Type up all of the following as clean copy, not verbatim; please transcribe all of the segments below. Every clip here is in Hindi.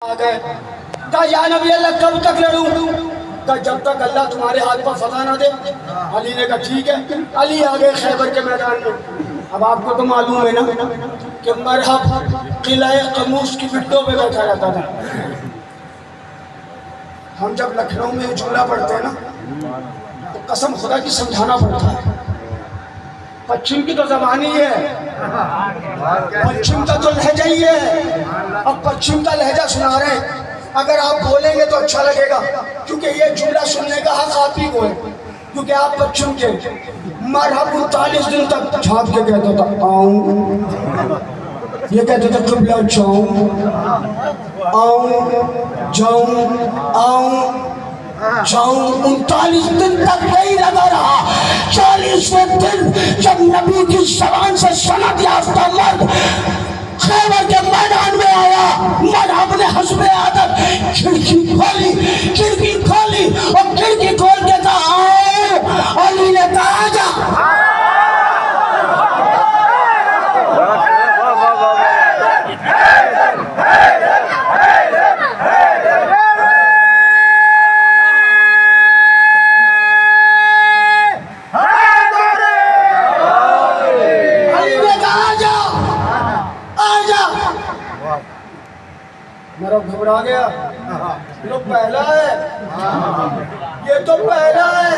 आ गए। कहा या नबी अल्लाह कब तक लड़ूं? कहा जब तक अल्लाह तुम्हारे हाथ पर फतह ना दे। अली ने कहा ठीक है। अली आ गए खैबर के मैदान में। अब आपको तो मालूम है ना कि मरहब किलाए कमूस की बिट्टों पे बैठा रहता था। हम जब लखनऊ में जुमला पढ़ते हैं ना तो कसम खुदा की समझाना पड़ता है। पश्चिम की तो जबान ही है, पश्चिम का तो लहजा ही है। अब पश्चिम का लहजा सुना रहे हैं, अगर आप बोलेंगे तो अच्छा लगेगा, क्योंकि ये जुमला सुनने का हक आप ही को है, क्योंकि आप पश्चिम के। मरहब 39 दिन तक झाँक के कहता था आऊं, ये कहते थे किबला जाऊं, आऊं जाऊं आऊं जाऊं। 39 दिन तक नहीं लगा रहा। 40वें दिन जब नबी की जबान से सनद याफ्ता मर्द खैबर के मैदान में आया, मरहब ने हस्बे आदत खिड़की खोली और खिड़की खोल के कहा आओ। अली ने कहा आजा। मेरा घबरा गया, लो पहला है, ये तो पहला है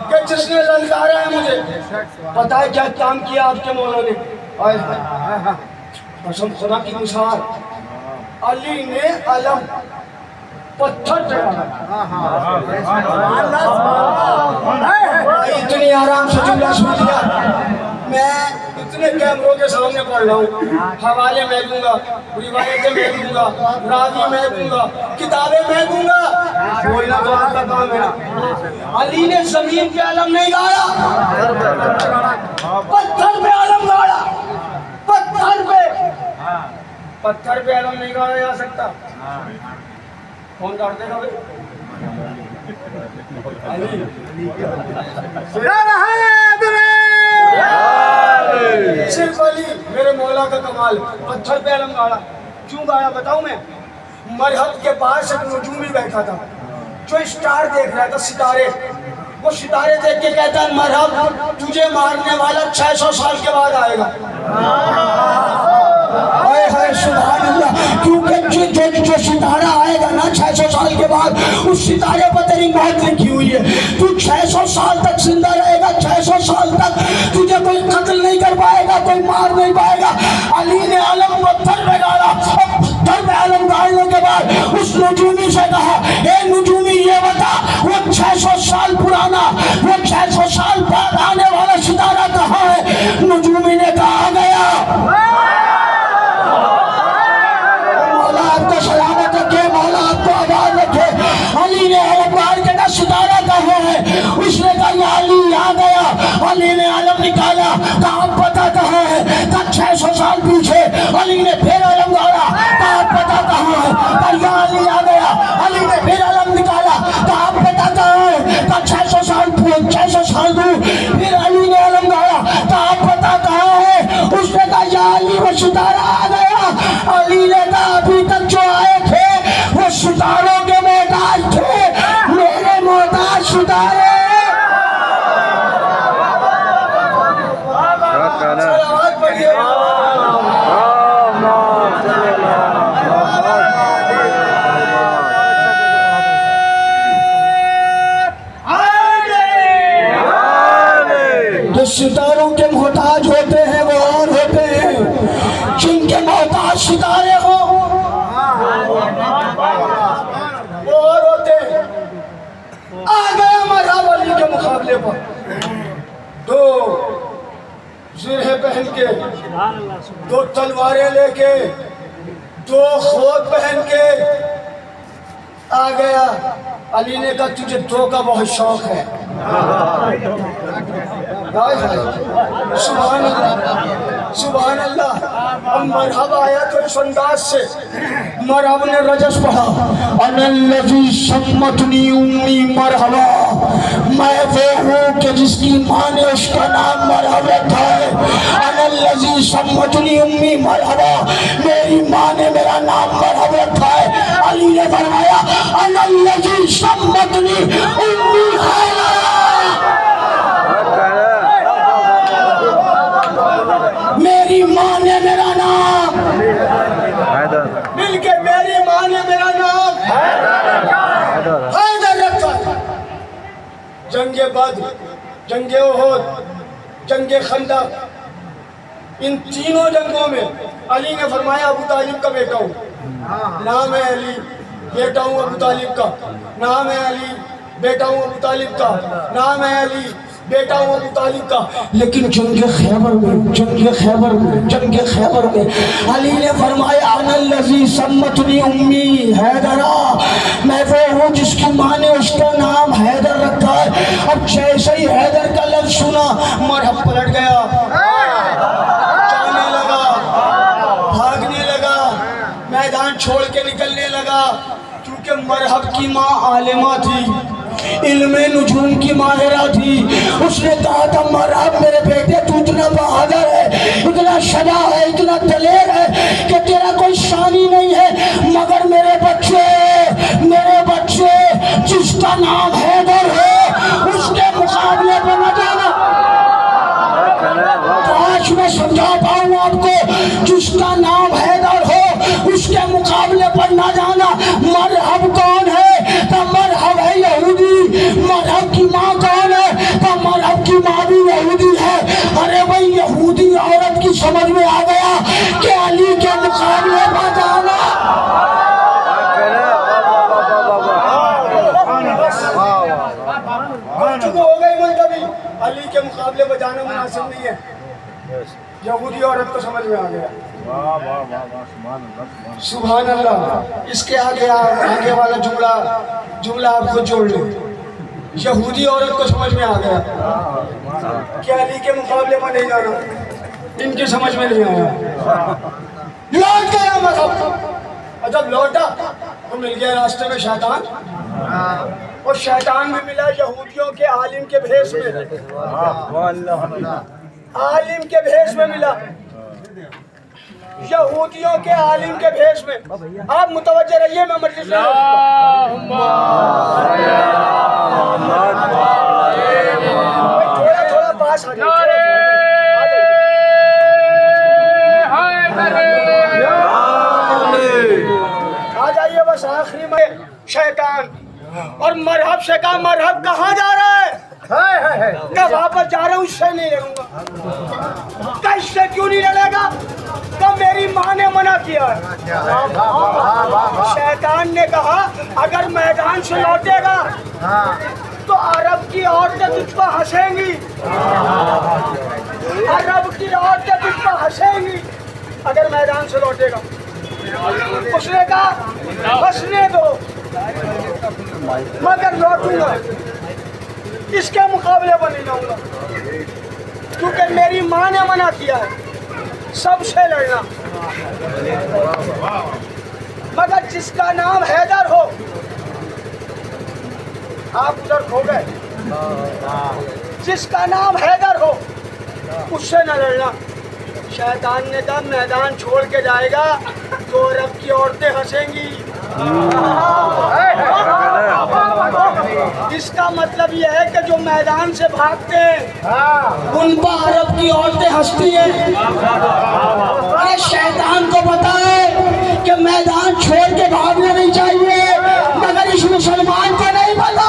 कि जिसने ललकारा है मुझे। पता है क्या काम किया आपके मौला ने? कसम खुदा की मिसाल, अली ने अलम पत्थर इतनी आराम से जुमला सुन लिया। मैं इतने कैमरों के सामने पढ़ रहा हूँ, हवाले मैं दूंगा, रिवायतें मैं दूंगा, रावी मैं दूंगा, किताबें मैं दूंगा, बोलना तो आपका काम है। अली ने जमीन पे आलम नहीं गाड़ा, पत्थर पे आलम गाड़ा। पत्थर पे आलम नहीं गाड़ा जा सकता। कौन गाड़ देगा भाई? सिर्फ अली, मेरे मौला का कमाल। पत्थर पे आलम गाड़ा। क्यों गाड़ा बताऊं मैं? मरहब के पास एक नजूमी बैठा था जो स्टार देख रहा था, सितारे। वो सितारे देख के कहता है मरहब तुझे मारने वाला 600 साल के बाद आएगा। सुभान अल्लाह, क्योंकि जो सितारा आएगा ना 600 साल के बाद, उस सितारे पर तेरी मौत लिखी हुई है। तू 600 साल तक जिंदा रहेगा, 600 साल तक तुझे कोई कत्ल नहीं कर पाएगा, कोई मार नहीं पाएगा। अली ने आलम पत्थर में डाला। पत्थर में आलम डालने के बाद उस नजूमी से कहा, ए नजूमी ये बता वो 600 साल पुराना, वो 600 साल बाद आने वाला सितारा कहाँ है? नजूमी ने कहा आ गया। सलामत रखे, मौला आपको आबाद रखे। अली ने आलम बाहर के ना सितारा कहा है? उसने कहा या अली आ गया। अली ने आलम निकाला, कहा पता कहाँ है? कहा 600 साल पीछे। अली ने फिर आलम गाड़ा, कहा पता कहाँ है? कहा या अली आ गया। अली ने फिर आलम निकाला, कहा पता कहाँ है? कहा 600 साल दूर। फिर अली ने आलम गाड़ा, कहा पता कहाँ है? उसने कहा या अली वो सितारा आ गया। अली ने कहा अभी तक जो आए थे वो सितारों के मोहताज थे, मेरे मोहताज सितारे। जो सितारों के मोहताज होते हैं वो और होते हैं जिनके मोहताज सितारे हो, वो और होते हैं। आ गया मरहब अली के मुकाबले पर, दो जिरह पहन के, दो तलवारें लेके, दो खोद पहन के आ गया। अली ने कहा तुझे दो का बहुत शौक है। सुभान अल्लाह, सुभान अल्लाह। अब मरहब आया तो इस अंदाज से, मरहब ने रजस पढ़ा, अनल्लज़ी सम्मतनी उम्मी मरहबा मैं वो हूँ कि जिसकी माँ ने उसका नाम मरहब रखा है। अनल्लज़ी सम्मतनी उम्मी मरहबा, मेरी माँ ने मेरा नाम मरहब रखा है। अली ने फरमाया अनल्लज़ी सम्मतनी उम्मी हैदरा, मेरी माँ ने मेरा नाम मिलके मेरी माँ ने मेरा नाम हैदर रखा। जंगे बद्र, जंगे उहद, जंगे खंदक, इन तीनों जंगों में अली ने फरमाया अबू तालिब का बेटा हूँ, नाम है अली, बेटा हूँ अबू तालिब का, नाम है अली, बेटा हूँ अबू तालिब का, नाम है अली, बेटा हूँ अबू तालिब का। लेकिन जंगे खैबर में, जंगे खैबर में, जंगे खैबर में अली ने फरमाया अनल्लज़ी सम्मतनी उम्मी हैदरा, मैं वो हूँ जिसकी माँ ने उसका नाम हैदर रखा है। अब जैसे ही हैदर का लफ्ज़ सुना मरहब पलट गया, जाने लगा, भागने लगा, मैदान छोड़ के निकलने लगा, क्योंकि मरहब की माँ आलिमा थी, इल्मे नुजूम की माहिरा थी। उसने कहा था मरहब मेरे बेटे तू इतना बहादुर है, इतना शजा है, इतना दलेर है कि तेरा कोई शानी नहीं है, मगर मेरे बच्चे जिसका नाम हैदर है उसके मुकाबले में न जाना। आज मैं समझा पाऊँ आपको, जिसका नाम हैदर हो उसके मुकाबले पर न जाना। मरहब कौन है? तो मरहब है यहूदी। मरहब की माँ कौन है? तो मरहब की माँ भी यहूदी है। अरे भाई यहूदी औरत की समझ में आ गया कि अली के मुकाबले पर जाना। हो गई मुल्तवी, अली के मुकाबले पर जाना मुनासिब नहीं है। यहूदी औरत को समझ में आ गया। सुभान अल्लाह। इसके आगे वाला जुमला आपको जोड़ लो। यहूदी औरत को समझ में आ गया कि अली के मुकाबले में नहीं जाना, इनकी समझ में नहीं आया। लौट गया मरहब, और जब लौटा तो मिल गया रास्ते में शैतान, और शैतान भी मिला यहूदियों के आलिम के भेष में, आलिम के भेष में मिला, यहूदियों के आलिम के भेष में। आप मुतवज्जे रहिए, मैं मजलिस में थोड़ा पास आ जाइए बस आखिरी में। शैतान और मरहब से कहा मरहब कहाँ जा रहा है? मैं वापस जा रहा हूँ, इससे नहीं लड़ूंगा। कैसे क्यों नहीं लड़ेगा? तो मेरी माँ ने मना किया है। शैतान ने कहा अगर मैदान से लौटेगा तो अरब की औरतें तुझको हंसेंगी, अरब की औरतें तुझको हंसेंगी अगर मैदान से लौटेगा। उसने कहा हंसने दो, मगर लौटूंगा, इसके मुकाबले पर नहीं जाऊंगा, क्योंकि मेरी माँ ने मना किया है सबसे लड़ना। मगर जिसका नाम हैदर हो, आप उधर खो गए, जिसका नाम हैदर हो उससे न लड़ना। शैतान ने कहा मैदान छोड़ के जाएगा तो अरब की औरतें हंसेंगी। इसका मतलब यह है कि जो मैदान से भागते हैं उन पर अरब की औरतें हंसती हैं। अरे शैतान को पता है कि मैदान छोड़ के भागना नहीं चाहिए, मगर इस मुसलमान को नहीं पता।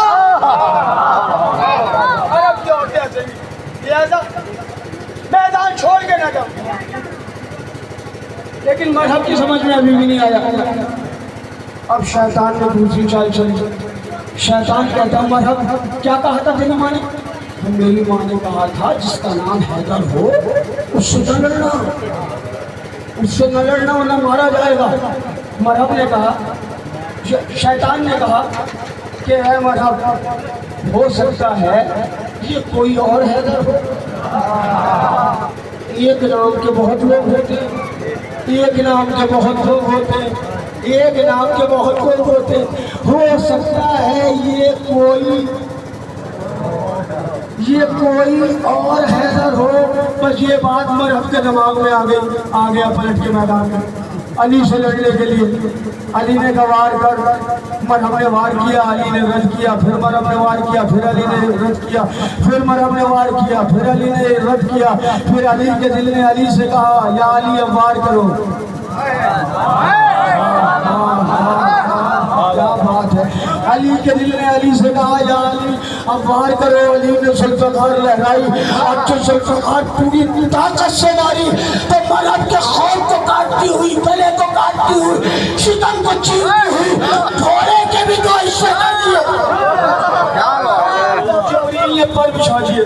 अरब की औरतें हंसेंगी, लिहाजा मैदान छोड़ के ना जाओ। लेकिन मजहब की समझ में अभी भी नहीं आया। अब शैतान ने दूसरी चाल चली। शैतान कहता मजहब क्या कहा था तेरी माँ ने? तो मेरी माँ ने कहा था जिसका नाम हैदर हो उससे न लड़ना, उससे न लड़ना वरना मारा जाएगा। मजहब ने कहा, शैतान ने कहा कि है मजहब हो सकता है ये कोई और हैदर हो। एक नाम के बहुत लोग होते हैं, एक नाम के बहुत लोग होते हैं, एक नाम के बहुत लोग होते हैं। हो सकता है ये कोई ये कोई और हैदर हो, बस ये बात मरहब के दिमाग में आ गया पलट के मैदान में अली से लड़ने के लिए। अली ने कहा वार कर, मरहब ने वार किया, अली ने रद्द किया, फिर मरहब ने वार किया, फिर अली ने रद्द किया, फिर मरहब ने वार किया, फिर अली ने रद्द किया, फिर अली के दिल ने अली से कहा या अली अब वार करो। क्या बात है। अली के दिल ने अली से कहा या अली अब वार करो। अली ने सुल्फ़ाकार लहराई और जो सुल्फ़ाकार पूरी ताकत से मारी तो मरहब के खौफ को काटती हुई, गले को काटती हुई, शिकन को चीरती हुई घोड़े के भी दो हिस्से कर दिए। जबरील ने पर बिछा दिए,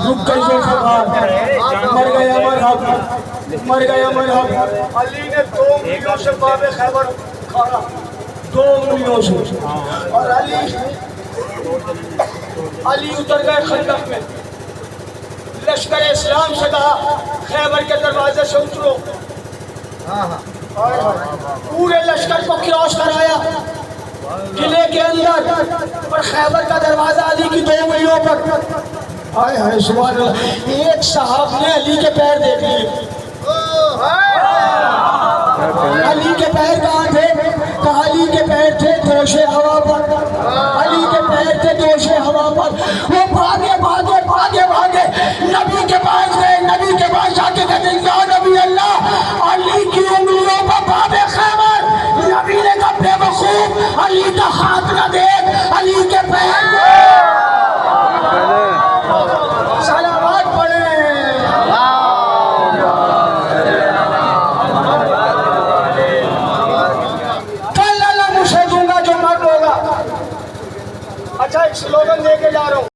रुक गई सुल्फ़ाकार, मर गया मरहब। अली ने 2 उंगलियों से बाबे खैबर उखाड़ा, 2 उंगलियों से, और अली उतर गए खंदक में। लश्कर इस्लाम से कहा खैबर के दरवाजे से उतरो। पूरे लश्कर को क्रॉस कराया किले के अंदर, और खैबर का दरवाजा अली की 2 उंगलियों पर। हाय हाय सुभान अल्लाह। एक साहब ने अली के पैर देख लिए। अली के पैर कहाँ थे? कहा अली के पैर थे तोशे